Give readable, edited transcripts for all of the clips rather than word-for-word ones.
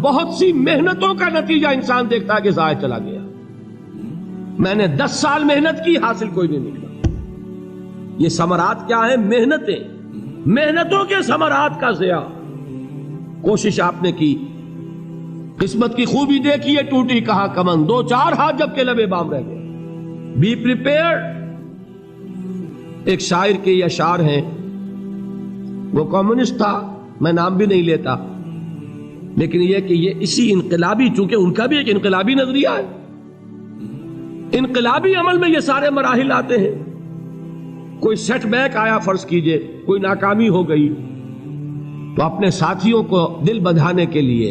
بہت سی محنتوں کا نتیجہ انسان دیکھتا ہے کہ ضائع چلا گیا. میں نے 10 سال محنت کی، حاصل کوئی نہیں نکلا. یہ ثمرات کیا ہیں؟ محنتوں کے ثمرات کا ضیاع. کوشش آپ نے کی، قسمت کی خوبی دیکھی ہے، ٹوٹی کہاں کمن، 2-4 ہاتھ جب کے لبے بام رہ گئے. Be prepared. ایک شاعر کے یہ اشعار ہیں، وہ کمیونسٹ تھا، میں نام بھی نہیں لیتا، لیکن یہ کہ یہ اسی انقلابی، چونکہ ان کا بھی ایک انقلابی نظریہ ہے، انقلابی عمل میں یہ سارے مراحل آتے ہیں. کوئی سیٹ بیک آیا فرض کیجئے، کوئی ناکامی ہو گئی، تو اپنے ساتھیوں کو دل بندھانے کے لیے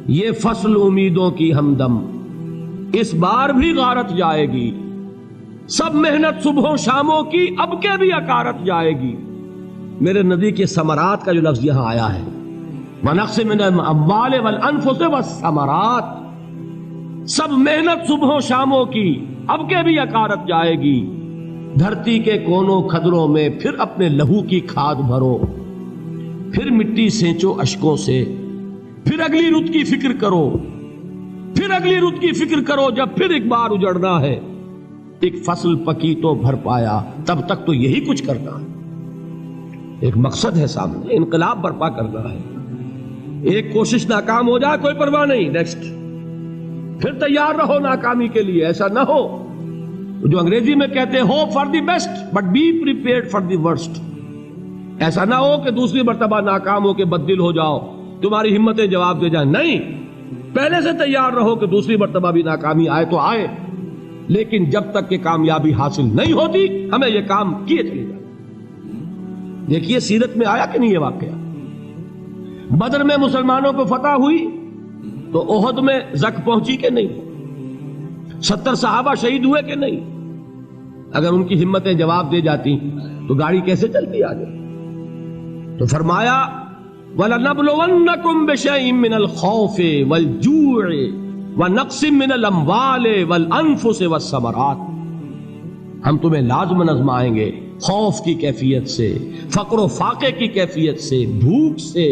یہ فصل امیدوں کی ہمدم اس بار بھی غارت جائے گی، سب محنت صبحوں شاموں کی اب کے بھی اکارت جائے گی. میرے نبی کے ثمرات کا جو لفظ یہاں آیا ہے، وَنَقْصٍ مِّنَ الْأَمْوَالِ وَالْأَنفُسِ وَالثَّمَرَاتِ، سب محنت صبحوں شاموں کی اب کے بھی اکارت جائے گی. دھرتی کے کونوں کھدروں میں پھر اپنے لہو کی کھاد بھرو، پھر مٹی سینچو اشکوں سے، پھر اگلی رت کی فکر کرو، پھر اگلی رت کی فکر کرو، جب پھر ایک بار اجڑنا ہے. ایک فصل پکی تو بھر پایا، تب تک تو یہی کچھ کرنا ہے. ایک مقصد ہے سامنے، انقلاب برپا کرنا ہے. ایک کوشش ناکام ہو جائے کوئی پرواہ نہیں، نیکسٹ. پھر تیار رہو ناکامی کے لیے. ایسا نہ ہو جو انگریزی میں کہتے ہیں hope for the best but be prepared for the worst. ایسا نہ ہو کہ دوسری مرتبہ ناکام ہو کے بددل ہو جاؤ، تمہاری ہمتیں جواب دے جائیں. نہیں، پہلے سے تیار رہو کہ دوسری مرتبہ بھی ناکامی آئے تو آئے، لیکن جب تک کہ کامیابی حاصل نہیں ہوتی ہمیں یہ کام کیے چلے جائیں. دیکھیے سیرت میں آیا کہ نہیں یہ واقعہ. بدر میں مسلمانوں کو فتح ہوئی تو احد میں زک پہنچی کہ نہیں؟ 70 صحابہ شہید ہوئے کہ نہیں؟ اگر ان کی ہمتیں جواب دے جاتی تو گاڑی کیسے چلتی آگے؟ تو فرمایا وَلَنَبْلُوَنَّكُمْ بِشَيْءٍ مِّنَ الْخَوْفِ وَالْجُوعِ وَنَقْصٍ مِّنَ الْأَمْوَالِ وَالْأَنفُسِ وَالثَّمَرَاتِ. ہم تمہیں لازم آزمائیں گے، خوف کی کیفیت سے، فقر و فاقے کی کیفیت سے، بھوک سے،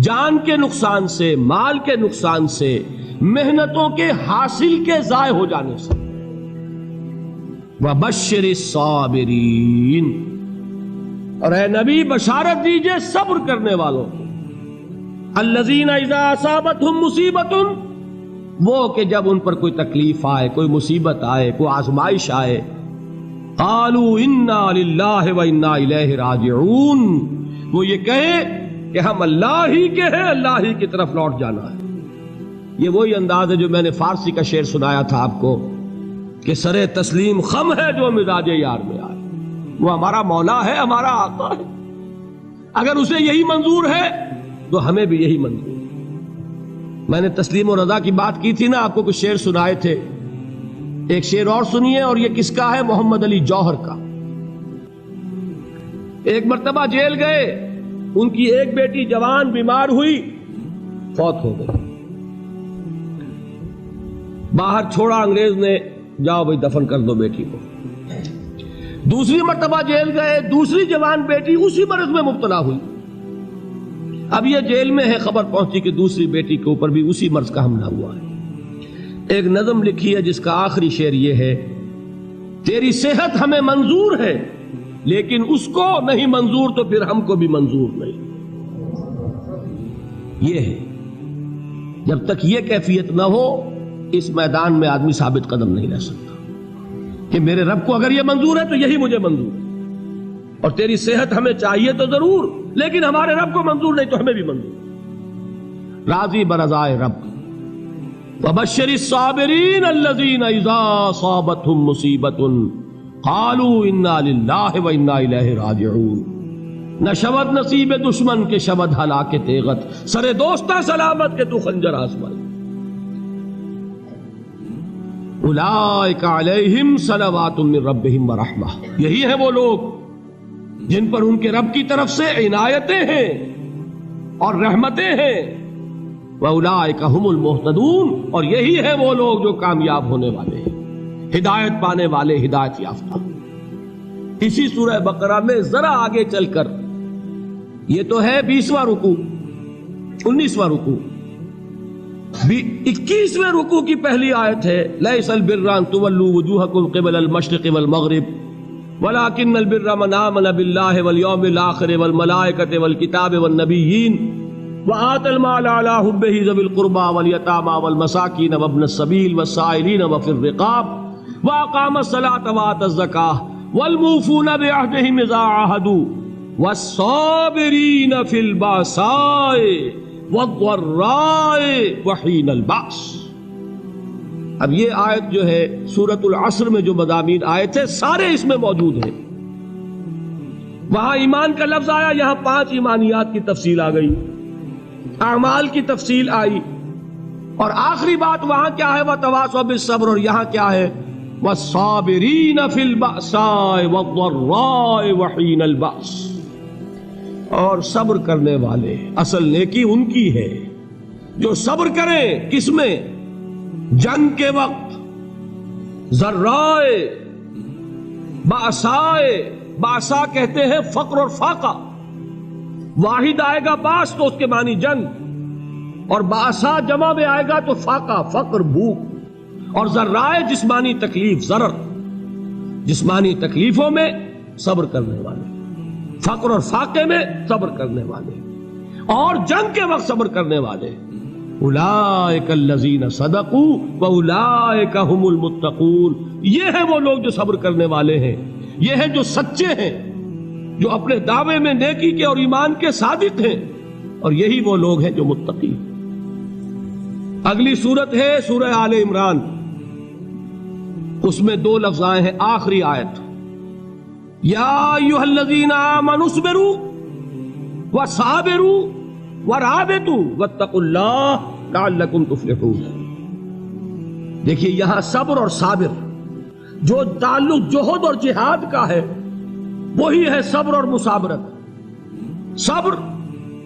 جان کے نقصان سے، مال کے نقصان سے، محنتوں کے حاصل کے ضائع ہو جانے سے. وَبَشِّرِ الصَّابِرِينَ، اور اے نبی بشارت دیجئے صبر کرنے والوں کو. الَّذِينَ إِذَا أَصَابَتْهُمْ مُصِيبَةٌ، وہ کہ جب ان پر کوئی تکلیف آئے، کوئی مصیبت آئے، کوئی آزمائش آئے، قالوا انا للہ وانا الیہ راجعون، وہ یہ کہیں کہ ہم اللہ ہی کے ہیں، اللہ ہی کی طرف لوٹ جانا ہے. یہ وہی انداز ہے جو میں نے فارسی کا شعر سنایا تھا آپ کو کہ سرے تسلیم خم ہے جو مزاج یار میں آئے. وہ ہمارا مولا ہے، ہمارا آقا ہے. اگر اسے یہی منظور ہے تو ہمیں بھی یہی منظور ہے. میں نے تسلیم و رضا کی بات کی تھی نا، آپ کو کچھ شعر سنائے تھے. ایک شعر اور سنیے، اور یہ کس کا ہے؟ محمد علی جوہر کا. ایک مرتبہ جیل گئے، ان کی ایک بیٹی جوان بیمار ہوئی، فوت ہو گئی. باہر چھوڑا انگریز نے، جاؤ بھائی دفن کر دو بیٹی کو. دوسری مرتبہ جیل گئے، دوسری جوان بیٹی اسی مرض میں مبتلا ہوئی. اب یہ جیل میں ہے، خبر پہنچی کہ دوسری بیٹی کے اوپر بھی اسی مرض کا حملہ ہوا ہے. ایک نظم لکھی ہے جس کا آخری شعر یہ ہے، تیری صحت ہمیں منظور ہے لیکن اس کو نہیں منظور تو پھر ہم کو بھی منظور نہیں. یہ ہے، جب تک یہ کیفیت نہ ہو اس میدان میں آدمی ثابت قدم نہیں رہ سکتا کہ میرے رب کو اگر یہ منظور ہے تو یہی مجھے منظور ہے، اور تیری صحت ہمیں چاہیے تو ضرور، لیکن ہمارے رب کو منظور نہیں تو ہمیں بھی منظور. راضی برضائے رب. وَبَشِّرِ الصَّابِرِينَ الَّذِينَ إِذَا أَصَابَتْهُمْ مُصِيبَةٌ قَالُوا إِنَّا لِلَّهِ وَإِنَّا إِلَيْهِ رَاجِعُونَ. نہ شود نصیب دشمن کے شود ہلاک تیغت، سرے دوستاں سلامت کے تو خنجر آزمائے. اولئک علیہم صلوات من ربہم ورحمہ، یہی ہے وہ لوگ جن پر ان کے رب کی طرف سے عنایتیں ہیں اور رحمتیں ہیں. وَأُولَٰئِكَ هُمُ الْمُهْتَدُونَ، اور یہی ہے وہ لوگ جو کامیاب ہونے والے ہیں، ہدایت پانے والے، ہدایت یافتہ. اسی سورہ بقرہ میں ذرا آگے چل کر، یہ تو ہے 20واں رکوع، 19واں رکوع، بھی 21ویں رکوع کی پہلی آیت ہے لیس البر ان تولوا وجوہکم قبل المشرق والمغرب ولکن البر من آمن باللہ والیوم الآخر والملائکۃ والکتاب والنبیین وآتى المال على حبه ذوي القربى واليتامى والمساكين وابن السبيل والسائلين وفي الرقاب وأقام الصلاة وآتى الزكاة والموفون بعهدهم إذا عاهدوا والصابرين في البأساء والضراء وحين البأس۔ اب یہ آیت جو ہے سورۃ العصر میں جو مضامین آئے تھے سارے اس میں موجود ہیں۔ وہاں ایمان کا لفظ آیا، یہاں 5 ایمانیات کی تفصیل آ گئی، اعمال کی تفصیل آئی، اور آخری بات وہاں کیا ہے وَتَوَاصَوْا بِالصَّبْرِ، اور یہاں کیا ہے وَالصَّابِرِينَ فِي الْبَأْسَاءِ وَالضَّرَّاءِ وَحِينَ الْبَأْسِ، اور صبر کرنے والے، اصل نیکی ان کی ہے جو صبر کریں، کس میں؟ جنگ کے وقت، ذرائے، بأسائے، بأسا کہتے ہیں فقر اور فاقہ، واحد آئے گا باس تو اس کے معنی جنگ، اور باسا جمع میں آئے گا تو فاقہ، فقر، بھوک، اور ذرائے جسمانی تکلیف، ضرر، جسمانی تکلیفوں میں صبر کرنے والے، فقر اور فاقے میں صبر کرنے والے، اور جنگ کے وقت صبر کرنے والے، اولئک الذین صدقوا واولئک هم المتقون، یہ ہیں وہ لوگ جو صبر کرنے والے ہیں، یہ ہیں جو سچے ہیں، جو اپنے دعوے میں نیکی کے اور ایمان کے صادق ہیں، اور یہی وہ لوگ ہیں جو متقی۔ اگلی سورت ہے سورہ آل عمران، اس میں 2 لفظ آئے ہیں، آخری آیت یا ایھا الذین آمنوا اصبروا وصابروا ورابطوا واتقوا اللہ لعلکم تفلحون۔ دیکھیے یہاں صبر اور صابر جو تعلق جہد اور جہاد کا ہے وہی ہے صبر اور مصابرت۔ صبر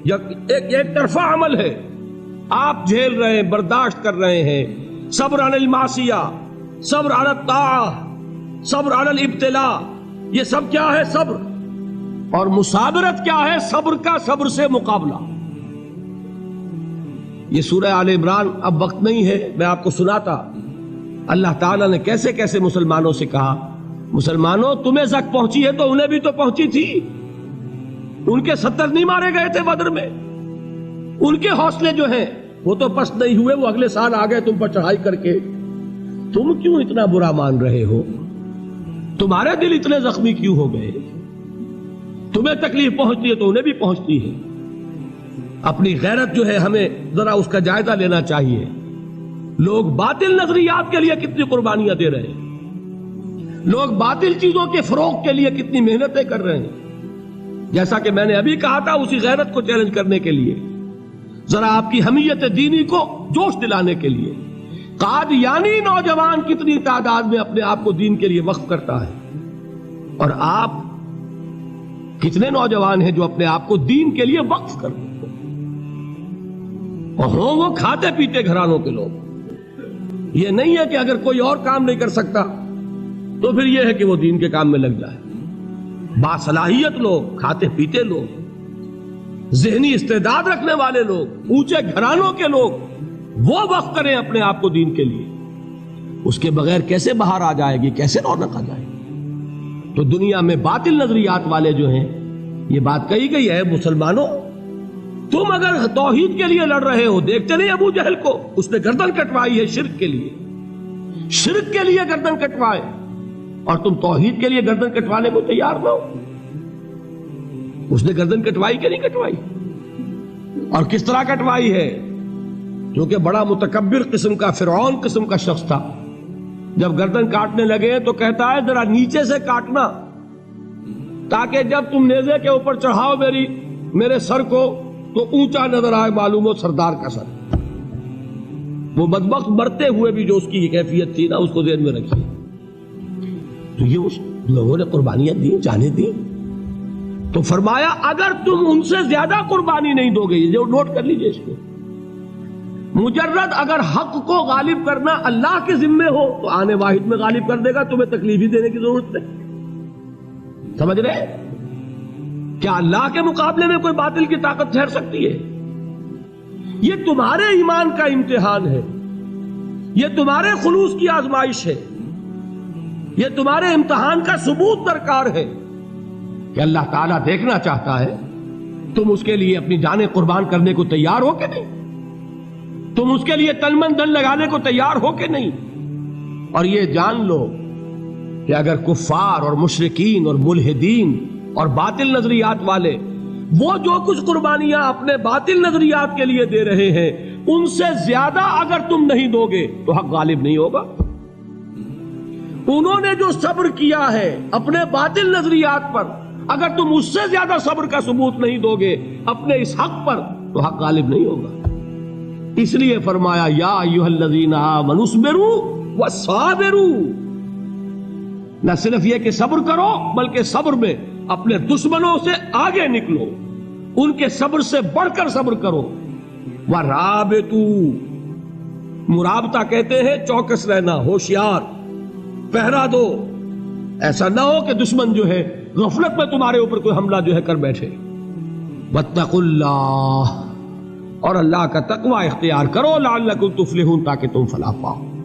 ایک طرفہ عمل ہے، آپ جھیل رہے ہیں، برداشت کر رہے ہیں، صبر علی المعصیہ، صبر علی الطاعہ، صبر علی الابتلاء، یہ سب کیا ہے؟ صبر۔ اور مصابرت کیا ہے؟ صبر کا صبر سے مقابلہ۔ یہ سورہ آل عمران، اب وقت نہیں ہے میں آپ کو سناتا اللہ تعالیٰ نے کیسے کیسے مسلمانوں سے کہا، مسلمانوں تمہیں زک پہنچی ہے تو انہیں بھی تو پہنچی تھی، ان کے 70 نہیں مارے گئے تھے بدر میں، ان کے حوصلے جو ہیں وہ تو پست نہیں ہوئے، وہ اگلے سال آ گئے تم پر چڑھائی کر کے، تم کیوں اتنا برا مان رہے ہو؟ تمہارے دل اتنے زخمی کیوں ہو گئے؟ تمہیں تکلیف پہنچتی ہے تو انہیں بھی پہنچتی ہے۔ اپنی غیرت جو ہے ہمیں ذرا اس کا جائزہ لینا چاہیے۔ لوگ باطل نظریات کے لیے کتنی قربانیاں دے رہے ہیں، لوگ باطل چیزوں کے فروغ کے لیے کتنی محنتیں کر رہے ہیں۔ جیسا کہ میں نے ابھی کہا تھا، اسی غیرت کو چیلنج کرنے کے لیے، ذرا آپ کی حمیت دینی کو جوش دلانے کے لیے، قادیانی نوجوان کتنی تعداد میں اپنے آپ کو دین کے لیے وقف کرتا ہے، اور آپ کتنے نوجوان ہیں جو اپنے آپ کو دین کے لیے وقف کرتے ہیں، اور ہوں وہ کھاتے پیتے گھرانوں کے لوگ۔ یہ نہیں ہے کہ اگر کوئی اور کام نہیں کر سکتا تو پھر یہ ہے کہ وہ دین کے کام میں لگ جائے۔ باصلاحیت لوگ، کھاتے پیتے لوگ، ذہنی استعداد رکھنے والے لوگ، اونچے گھرانوں کے لوگ، وہ وقف کریں اپنے آپ کو دین کے لیے۔ اس کے بغیر کیسے باہر آ جائے گی، کیسے رونق آ جائے گی؟ تو دنیا میں باطل نظریات والے جو ہیں، یہ بات کہی گئی ہے، مسلمانوں تم اگر توحید کے لیے لڑ رہے ہو، دیکھتے نہیں ابو جہل کو، اس نے گردن کٹوائی ہے شرک کے لیے، شرک کے لیے گردن کٹوائے، اور تم توحید کے لیے گردن کٹوانے کو تیار نہ ہو۔ اس نے گردن کٹوائی کہ نہیں کٹوائی؟ اور کس طرح کٹوائی ہے؟ کیونکہ بڑا متکبر قسم کا، فرعون قسم کا شخص تھا، جب گردن کاٹنے لگے تو کہتا ہے ذرا نیچے سے کاٹنا، تاکہ جب تم نیزے کے اوپر چڑھاؤ میرے سر کو تو اونچا نظر آئے، معلوم ہو سردار کا سر۔ وہ بدبخت مرتے ہوئے بھی جو اس کی کیفیت تھی نا، اس کو ذہن میں رکھیے۔ تو یہ اس لوگوں نے قربانیاں دی، جانیں دی، تو فرمایا اگر تم ان سے زیادہ قربانی نہیں دو گے، جو نوٹ کر لیجئے اس کو، مجرد اگر حق کو غالب کرنا اللہ کے ذمے ہو تو آنے واحد میں غالب کر دے گا، تمہیں تکلیف ہی دینے کی ضرورت نہیں۔ سمجھ رہے؟ کیا اللہ کے مقابلے میں کوئی باطل کی طاقت ٹھہر سکتی ہے؟ یہ تمہارے ایمان کا امتحان ہے، یہ تمہارے خلوص کی آزمائش ہے، یہ تمہارے امتحان کا ثبوت درکار ہے کہ اللہ تعالیٰ دیکھنا چاہتا ہے تم اس کے لیے اپنی جانیں قربان کرنے کو تیار ہو کہ نہیں، تم اس کے لیے تن من دھن لگانے کو تیار ہو کہ نہیں۔ اور یہ جان لو کہ اگر کفار اور مشرکین اور ملحدین اور باطل نظریات والے وہ جو کچھ قربانیاں اپنے باطل نظریات کے لیے دے رہے ہیں ان سے زیادہ اگر تم نہیں دو گے تو حق غالب نہیں ہوگا۔ انہوں نے جو صبر کیا ہے اپنے باطل نظریات پر، اگر تم اس سے زیادہ صبر کا ثبوت نہیں دو گے اپنے اس حق پر تو حق غالب نہیں ہوگا۔ اس لیے فرمایا یا ایھا الذین آمنوا اصبروا وصابروا، نہ صرف یہ کہ صبر کرو بلکہ صبر میں اپنے دشمنوں سے آگے نکلو، ان کے صبر سے بڑھ کر صبر کرو۔ وَرَابِطُوا، مرابطہ کہتے ہیں چوکس رہنا، ہوشیار، پہرا دو، ایسا نہ ہو کہ دشمن جو ہے غفلت میں تمہارے اوپر کوئی حملہ جو ہے کر بیٹھے۔ وَاتَّقُوا اللَّهَ، اور اللہ کا تقوی اختیار کرو، لعلکم تفلحون، تاکہ تم فلاح پاؤ۔